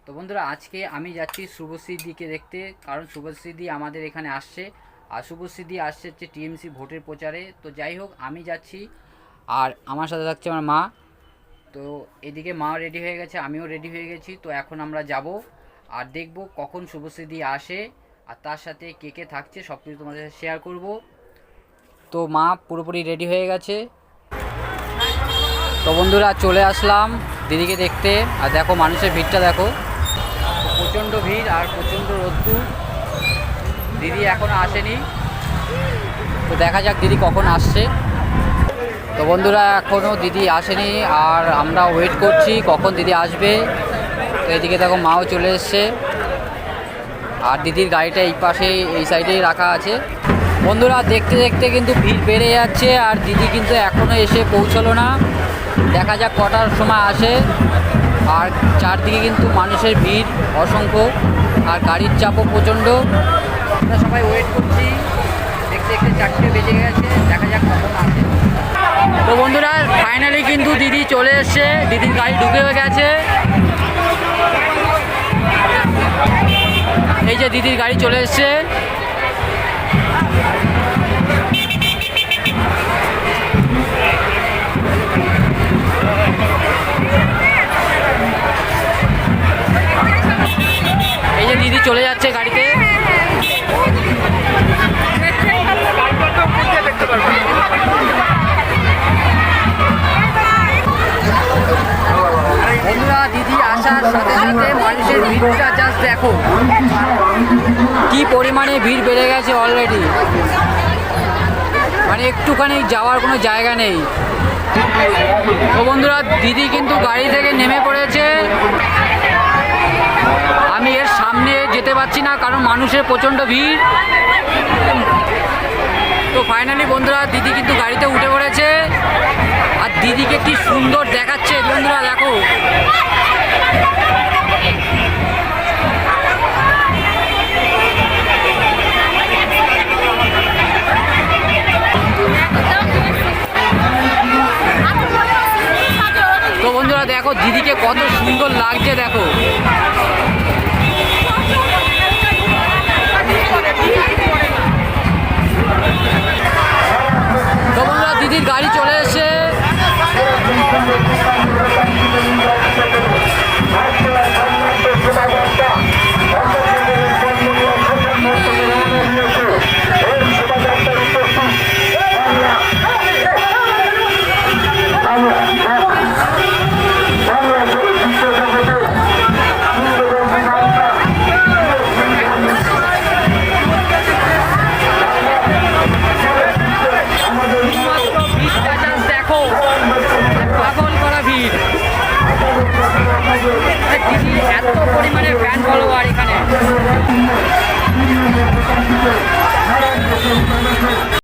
তো বন্ধুরা আজকে আমি যাচ্ছি শুভশ্রীদিকে দেখতে, কারণ শুভশ্রীদি আমাদের এখানে আসছে। আর শুভশ্রীদি আসছে হচ্ছে টিএমসি ভোটের প্রচারে। তো যাই হোক, আমি যাচ্ছি আর আমার সাথে থাকছে আমার মা। তো এদিকে মাও রেডি হয়ে গেছে, আমিও রেডি হয়ে গেছি। তো এখন আমরা যাব আর দেখব কখন শুভশ্রীদি আসে, আর তার সাথে কে কে থাকছে সব কিছু তোমাদের সাথে শেয়ার করব। তো মা পুরোপুরি রেডি হয়ে গেছে। তো বন্ধুরা চলে আসলাম দিদিকে দেখতে। আর দেখো মানুষের ভিড়টা দেখো, প্রচণ্ড ভিড় আর প্রচণ্ড রোদ্দুর। দিদি এখনও আসেনি, তো দেখা যাক দিদি কখন আসছে। তো বন্ধুরা এখনও দিদি আসেনি আর আমরা ওয়েট করছি কখন দিদি আসবে। তো এদিকে দেখো মাও চলে এসছে, আর দিদির গাড়িটা এই পাশে এই সাইডেই রাখা আছে। বন্ধুরা দেখতে দেখতে কিন্তু ভিড় বেড়ে যাচ্ছে, আর দিদি কিন্তু এখনও এসে পৌঁছলো না। দেখা যাক কটার সময় আসে। আর চারদিকে কিন্তু মানুষের ভিড় অসংখ্য, আর গাড়ির চাপও প্রচণ্ড। আমরা সবাই ওয়েট করছি, দেখতে দেখতে 4টে বেজে গেছে, দেখা যাক কখন আসে। তো বন্ধুরা ফাইনালি কিন্তু দিদি চলে এসছে, দিদির গাড়ি ঢুকে হয়ে গেছে। এই যে দিদির গাড়ি চলে এসছে। এই যে দিদি চলে যাচ্ছে গাড়িতে। বন্ধুরা দিদি আসার সাথে সাথে মানুষের ভিড়টা জাস্ট দেখো, কি পরিমাণে ভিড় বেড়ে গেছে অলরেডি। মানে একটুখানি যাওয়ার কোনো জায়গা নেই। তো বন্ধুরা দিদি কিন্তু গাড়ি থেকে নেমে পড়েছে। আমি এর সামনে যেতে পারছি না কারণ মানুষের প্রচণ্ড ভিড়। তো ফাইনালি বন্ধুরা দিদি কিন্তু গাড়িতে উঠে পড়েছে, আর দিদিকে কি সুন্দর দেখাচ্ছে বন্ধুরা দেখো। তো বন্ধুরা দেখো দিদিকে কত সুন্দর লাগছে দেখো। তো বন্ধুরা দিদির গাড়ি চলে এসেছে। এত পরিমাণে ফ্যান ফলোয়ার এখানে।